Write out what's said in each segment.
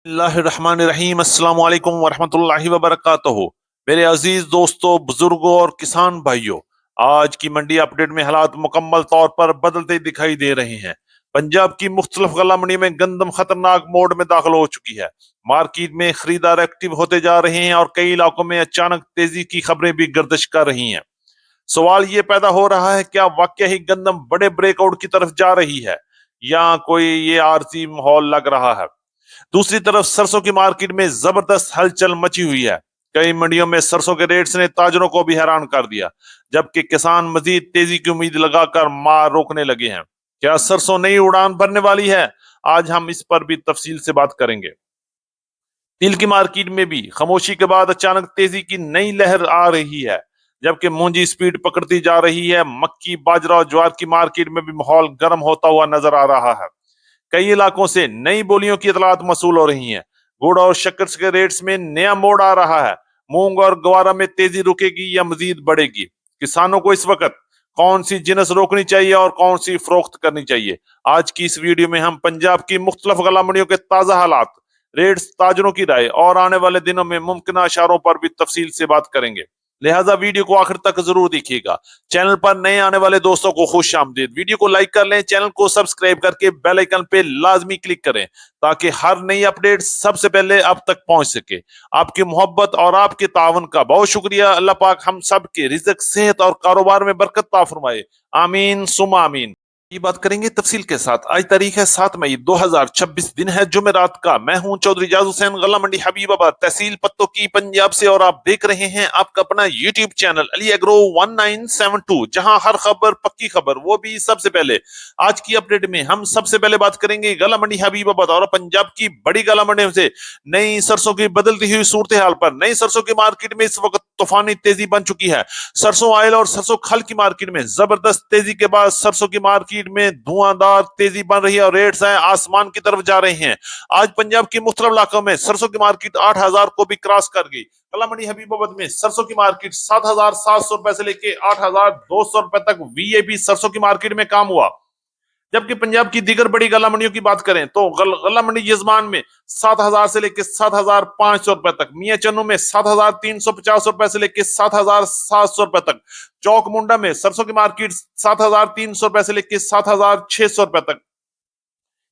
बिस्मिल्लाहिर्रहमानिर्रहीम। अस्सलाम वालेकुम वरहमतुल्लाहि वबरकातुहू। मेरे अजीज दोस्तों, बुजुर्गों और किसान भाइयों, आज की मंडी अपडेट में हालात मुकम्मल तौर पर बदलते दिखाई दे रहे हैं। पंजाब की मुख्तलिफ गला मंडी में गंदम खतरनाक मोड में दाखिल हो चुकी है। मार्केट में खरीदार एक्टिव होते जा रहे हैं और कई इलाकों में अचानक तेजी की खबरें भी गर्दिश कर रही हैं। सवाल ये पैदा हो रहा है, क्या वाकई ही गंदम बड़े ब्रेकआउट की तरफ जा रही है या कोई ये आरजी माहौल लग रहा है। दूसरी तरफ सरसों की मार्केट में जबरदस्त हलचल मची हुई है। कई मंडियों में सरसों के रेट्स ने ताजरों को भी हैरान कर दिया, जबकि किसान मजीद तेजी की उम्मीद लगाकर मार रोकने लगे हैं। क्या सरसों नई उड़ान भरने वाली है? आज हम इस पर भी तफसील से बात करेंगे। तिल की मार्केट में भी खामोशी के बाद अचानक तेजी की नई लहर आ रही है, जबकि मूंजी स्पीड पकड़ती जा रही है। मक्की, बाजरा और ज्वार की मार्केट में भी माहौल गर्म होता हुआ नजर आ रहा है। कई इलाकों से नई बोलियों की इतलात मसूल हो रही हैं। गुड़ और शक्कर के रेट्स में नया मोड़ आ रहा है। मूंग और गवारा में तेजी रुकेगी या मजीद बढ़ेगी? किसानों को इस वक्त कौन सी जिनस रोकनी चाहिए और कौन सी फरोख्त करनी चाहिए? आज की इस वीडियो में हम पंजाब की मुख्तलिफ गला मंडियों के ताजा हालात, रेट्स, ताजरों की राय और आने वाले दिनों में मुमकिन इशारों पर भी तफसील से बात करेंगे। लिहाजा वीडियो को आखिर तक जरूर देखिएगा। चैनल पर नए आने वाले दोस्तों को खुश आमदीद। वीडियो को लाइक कर लें, चैनल को सब्सक्राइब करके बेल आइकन पे लाजमी क्लिक करें ताकि हर नई अपडेट सबसे पहले आप तक पहुंच सके। आपकी मोहब्बत और आपके तावन का बहुत शुक्रिया। अल्लाह पाक हम सब के रिज़्क, सेहत और कारोबार में बरकत अता फरमाए। आमीन सुमा आमीन। ये बात करेंगे तफसील के साथ। आज तारीख है 7 मई 2026, दिन है जुमेरात का। मैं हूं चौधरी जाज हुसैन, गला मंडी हबीबाबाद, तहसील पत्तों की, पंजाब से, और आप देख रहे हैं आपका अपना यूट्यूब चैनल अली एग्रो 1972, जहां हर खबर पक्की खबर, वो भी सबसे पहले। आज की अपडेट में हम सबसे पहले बात करेंगे गला मंडी हबीबाबाद और पंजाब की बड़ी गला मंडी से नई सरसों की बदलती हुई सूरत हाल पर। नई सरसों की मार्केट में इस वक्त तूफानी तेजी बन चुकी है। सरसों ऑयल और सरसों खल की मार्केट में जबरदस्त तेजी के बाद सरसों की मार्केट में धुआंधार तेजी बन रही है और रेट्स हैं आसमान की तरफ जा रहे हैं। आज पंजाब के मुख्तलिफ इलाकों में सरसों की मार्केट 8,000 को भी क्रॉस कर गई। कला मंडी हबीबाबाद में सरसों की मार्केट 7,700 रुपए से लेके 8,200 रुपए तक वीएपी सरसों की मार्केट में काम हुआ। जबकि पंजाब की दीगर बड़ी गला मंडियों की बात करें तो गला मंडी यजमान में 7,000 से लेकर 7,500 रुपए तक, मियां चन्नू में 7,350 रुपए से लेकर 7,700 रुपए तक, चौक मुंडा में सरसों की मार्केट 7,300 रुपए से लेकर 7,600 रुपए तक।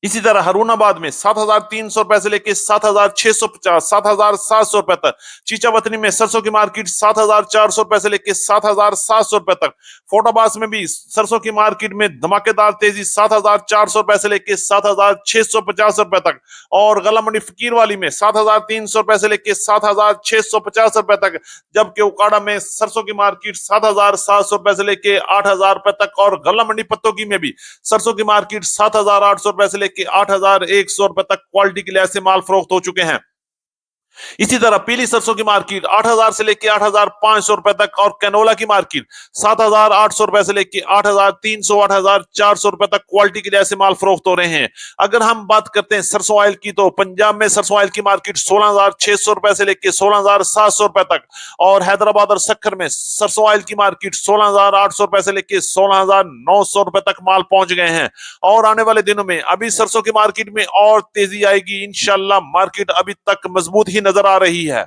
इसी तरह हरुणाबाद में 7,300 रुपए से लेकर 7,650, 7,700 रुपए तक। चीचावतनी में सरसों की मार्केट 7,400 रुपए से लेकर 7,700 रुपए तक। फोटाबास में भी सरसों की मार्केट में धमाकेदार तेजी 7,400 रुपए से लेकर 7,650 रुपए तक। और गला मंडी फकीरवाली में 7,300 रुपए से लेकर 7,650 रुपए तक। जबकि उकाड़ा में सरसों की मार्केट 7,700 रुपए से लेकर 8,000 रुपए तक। और गला मंडी पत्तों में भी सरसों की मार्केट 7,800 रुपए से लेकर 8,100 रुपए तक क्वालिटी के लिहाज से माल फरोख्त हो चुके हैं। इसी तरह पीली सरसों की मार्केट 8,000 से लेकर 8,500 रुपए तक। और कैनोला की मार्केट 7,800 रुपए से लेकर 8,300, 8,400 रुपए तक क्वालिटी के लिहाज से माल फरोख्त हो रहे हैं। अगर हम बात करते हैं सरसों ऑयल की, तो पंजाब में सरसों ऑयल की मार्केट 16,600 रुपए से लेकर 16,700 रुपए तक। और हैदराबाद और सक्खर में सरसों ऑयल की मार्केट 16,800 रुपए से लेकर 16,900 रुपए तक माल पहुंच गए हैं। और आने वाले दिनों में अभी सरसों की मार्केट में और तेजी आएगी इंशाल्लाह। मार्केट अभी तक मजबूत ही नजर आ रही है।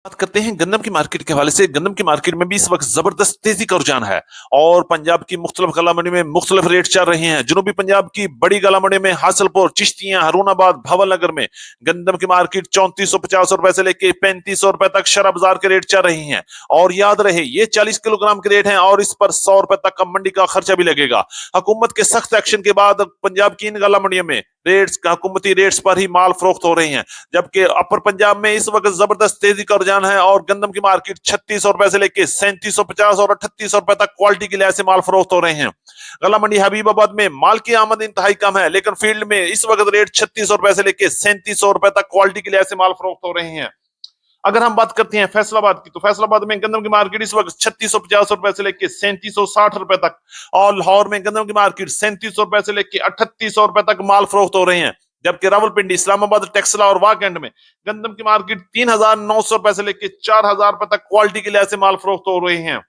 बात करते हैं गंदम की मार्केट के हवाले से। गंदम की मार्केट में भी इस वक्त जबरदस्त तेजी का रुझान है और पंजाब की मुख्तलिफ गला मंडी में मुख्तलिफ रेट चल रहे हैं। जनूबी पंजाब की बड़ी गला मंडी में हासिलपुर, चिश्तियां, हरुणाबाद, भवलनगर में गंदम की मार्केट 3450 रुपए से लेकर 3500 रुपए तक शरा बाजार के रेट चल रही हैं। और याद रहे, ये 40 किलोग्राम के रेट हैं और इस पर 100 रुपए तक का मंडी का खर्चा भी लगेगा। हुकूमत के सख्त एक्शन के बाद पंजाब की इन गला मंडियों में रेट्स, हुकूमती रेट्स पर ही माल फरोख्त हो रहे हैं। जबकि अपर पंजाब में इस वक्त जबरदस्त तेजी का रुझान है और गंदम की मार्केट 3600 रुपए से लेकर 3750 और 3800 रुपए तक क्वालिटी के लिहाज से माल फरोख्त हो रहे हैं। गला मंडी हबीबाबाद में माल की आमद इंतहाई कम है, लेकिन फील्ड में इस वक्त रेट 3600 रुपए से लेकर 3700 रुपए तक क्वालिटी के लिहाज से माल फरोख्त हो रहे हैं। अगर हम बात करते हैं फैसलाबाद की, तो फैसलाबाद में गंदम की मार्केट इस वक्त 3650 रुपए से लेकर 3760 रुपए तक। और लाहौर में गंदम की मार्केट 3700 रुपए से लेकर 3800 रुपए तक माल फरोख्त हो रहे हैं। जबकि रावलपिंडी, इस्लामाबाद, टेक्सला और वाकंड में गंदम की मार्केट 3,900 रुपए से लेकर 4,000 रुपए तक क्वालिटी के लिहाज से माल फरोख्त हो रहे हैं।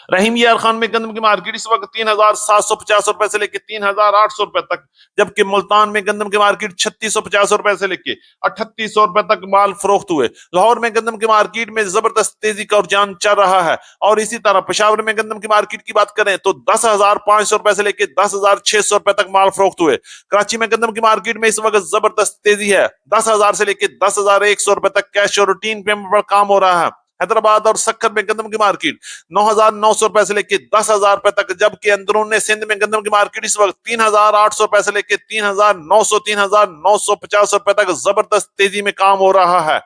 रहीम यार खान में गंदम की मार्केट इस वक्त 3,750 रुपए से लेके 3,800 रुपए तक, जबकि मुल्तान में गंदम की मार्केट 3,650 रुपए से लेके 3,800 रुपए तक माल फरोख्त हुए। लाहौर में गंदम की मार्केट में जबरदस्त तेजी का रुझान चल रहा है। और इसी तरह पेशावर में गंदम की मार्केट की बात करें तो 10,500 रुपए से लेके 10,600 रुपए तक माल फरोख्त हुए। कराची में गंदम की मार्केट में इस वक्त जबरदस्त तेजी है। 10,000 से लेके 10,100 रुपए तक कैश और रूटीन पेमेंट पर काम हो रहा है। हैदराबाद और सक्कर में गंदम की मार्केट 9,900 रुपए से लेके 10,000 रुपए तक, जबकि अंदरून सिंध में गंदम की मार्केट इस वक्त 3,800 रुपए से लेके 3,900 3,950 रुपए तक जबरदस्त तेजी में काम हो रहा है।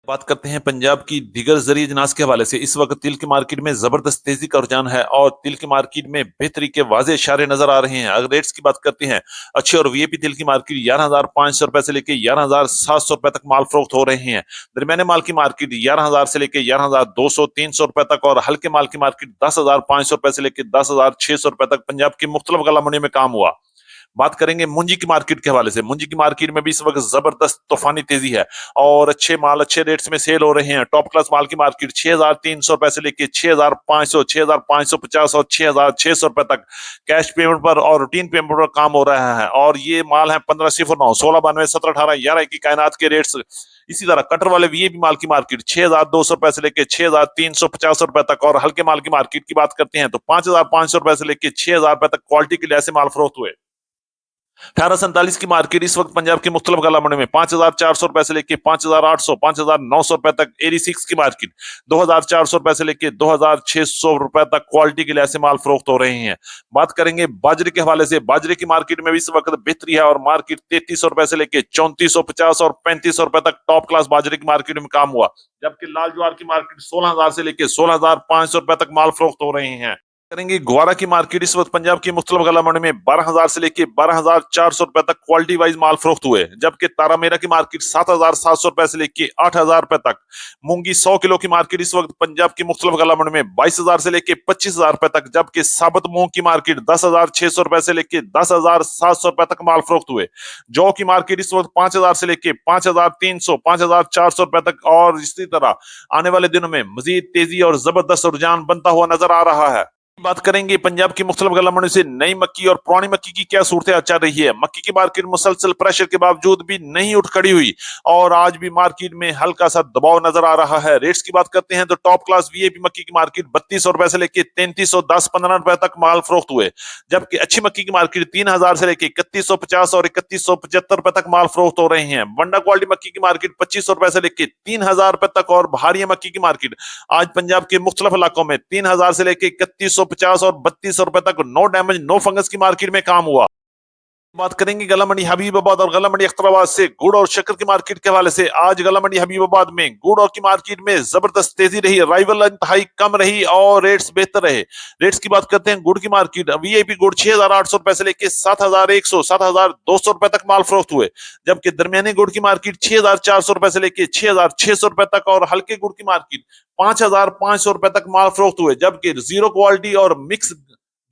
बात करते हैं पंजाब की दीगर जरिए अजनास के हवाले से। इस वक्त तिल की मार्केट में जबरदस्त तेजी का रुझान है और तिल की मार्केट में बेहतरी के वाजे इशारे नजर आ रहे हैं। अगर रेट्स की बात करते हैं, अच्छे और वीआईपी तिल की मार्केट 11,500 रुपए से लेकर 11,700 रुपए तक माल फरोख्त हो रहे हैं। दरमियाने माल की मार्केट 11,000 से लेकर 11,200 300 रुपए तक और हल्के माल की मार्केट 10,500 रुपए से लेकर 10,600 रुपए तक पंजाब की मुख्तलिफ गला मंडी में काम हुआ। बात करेंगे मुंजी की मार्केट के हवाले से। मुंजी की मार्केट में भी इस वक्त जबरदस्त तूफानी तेजी है और अच्छे माल अच्छे रेट्स में सेल हो रहे हैं। टॉप क्लास माल की मार्केट 6,300 रुपए से लेके 6,500 6,550 और 6,600 रुपए तक कैश पेमेंट पर और रूटीन पेमेंट पर काम हो रहा है। और ये माल है 1509 1692 1718 11 की कायनात के रेट्स। इसी तरह कटर वाले वीएपी माल की मार्केट 6,200 रुपए से लेके 6,350 रुपए तक और हल्के माल की मार्केट की बात करते हैं तो 5,500 रुपए से लेके 6,000 रुपए तक क्वालिटी के लिए ऐसे माल फरोख्त हुए। 1847 की मार्केट इस वक्त पंजाब की मुख्तलिफ गला मंडी में 5,400 रुपए से लेके 5,800 5,900 रुपए तक। 86 की मार्केट 2,400 रुपए से लेके 2,600 रुपए तक क्वालिटी के लिए ऐसे माल फरोख्त हो रहे हैं। बात करेंगे बाजरे के हवाले से। बाजरे की मार्केट में भी इस वक्त बेहतरी है और मार्केट 3,300 रुपए से लेके 3,450 और 3,500 रुपए तक टॉप क्लास बाजरे की मार्केट में काम हुआ। जबकि लाल ज्वार की मार्केट 16,000 से लेके 16,500 रुपए तक माल फरोख्त हो रहे हैं। करेंगे ग्वारा की मार्केट इस वक्त पंजाब की मुख्तलिफ गला मंडी में 12,000 से लेके 12,400 रुपए तक क्वालिटी वाइज माल फरोख्त हुए। जबकि तारा मेरा की मार्केट 7,700 रुपए से लेके 8,000 रुपए तक। मूंगी 100 किलो की मार्केट इस वक्त पंजाब की मुख्तलिफ गला मंडी में 22,000 से लेके 25,000 रुपए तक। जबकि साबुत मूंग की मार्केट 10,600 रुपए से लेके 10,700 रुपए तक माल फरोख्त हुए। जौ की मार्केट इस वक्त 5,000 से लेके 5,300 5,400 रुपए तक और इसी तरह आने वाले दिनों में मजीद तेजी और जबरदस्त रुझान बनता हुआ नजर आ रहा है। बात करेंगे पंजाब की मुख्तलिफ गला मंडी से नई मक्की और पुरानी मक्की की क्या सूरत चल रही है। मक्की की मार्केट मुसलसल प्रेशर के बावजूद भी नहीं उठ खड़ी हुई और आज भी मार्केट में हल्का सा दबाव नजर आ रहा है। रेट्स की बात करते हैं तो टॉप क्लास वीआईपी मक्की की मार्केट 3,200 रुपए से लेके 3,310 15 रुपए तक माल फरोख्त हुए। जबकि अच्छी मक्की की मार्केट 3,000 से लेके 3,150 और 3,175 रुपए तक माल फरोख्त हो रहे हैं। बंडा क्वालिटी मक्की की मार्केट 2,500 रुपए से लेके 3,000 रुपए तक और भारी मक्की की मार्केट आज पंजाब के मुख्तलिफ इलाकों में 3,000 से लेके 3,150 और 3,200 रुपए तक नो डैमेज नो फंगस की मार्केट में काम हुआ। बात करेंगे गला मंडी हबीबाबाद और गला मंडी अख्तराबाद से गुड़ और शक्कर की मार्केट के हवाले से। आज गला मंडी हबीबाबाद में गुड़ और की मार्केट में जबरदस्त तेजी रही। राइवल इंतहाई कम रही और रेट्स बेहतर रहे। रेट्स की बात करते हैं गुड़ की मार्केट वीआईपी गुड़ 6,800 रुपए से लेके 7,100 7,200 रुपए तक माल फरोख्त हुए। जबकि दरमियानी गुड़ की मार्केट 6,400 रुपए से लेके 6,600 रुपए तक और हल्के गुड़ की मार्केट 5,500 रुपए तक माल फरोख्त हुए। जबकि जीरो क्वालिटी और मिक्स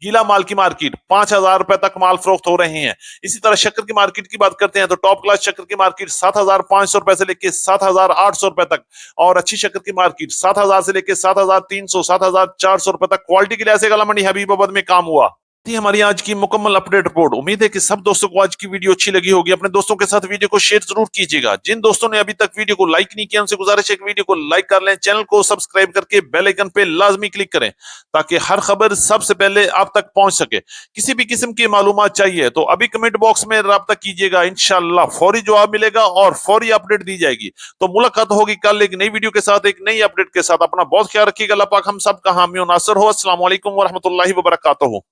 गीला माल की मार्केट 5,000 रुपए तक माल फरोख्त हो रहे हैं। इसी तरह शक्कर की मार्केट की बात करते हैं तो टॉप क्लास शक्कर की मार्केट 7,500 रुपए से लेके 7,800 रुपए तक और अच्छी शक्कर की मार्केट 7,000 से लेके 7,300 7,400 रुपए तक क्वालिटी के लिए ऐसे गला मंडी हबीबाबाद में काम हुआ। थी हमारी आज की मुकम्मल अपडेट रिपोर्ट। उम्मीद है कि सब दोस्तों को आज की वीडियो अच्छी लगी होगी। अपने दोस्तों के साथ वीडियो को शेयर जरूर कीजिएगा। जिन दोस्तों ने अभी तक वीडियो को लाइक नहीं किया उनसे गुजारिश है कि वीडियो को लाइक कर लें, चैनल को सब्सक्राइब करके बेल आइकन पे लाजमी क्लिक करें ताकि हर खबर सबसे पहले आप तक पहुंच सके। किसी भी किस्म की मालूमात चाहिए तो अभी कमेंट बॉक्स में राब्ता कीजिएगा, इंशाल्लाह फौरी जवाब मिलेगा और फौरी अपडेट दी जाएगी। तो मुलाकात होगी कल एक नई वीडियो के साथ एक नई अपडेट के साथ। अपना बहुत ख्याल रखिएगा। अल्लाह पाक हम सब का हामी और नासिर हो। अस्सलाम वालेकुम व रहमतुल्लाहि व बरकातहू।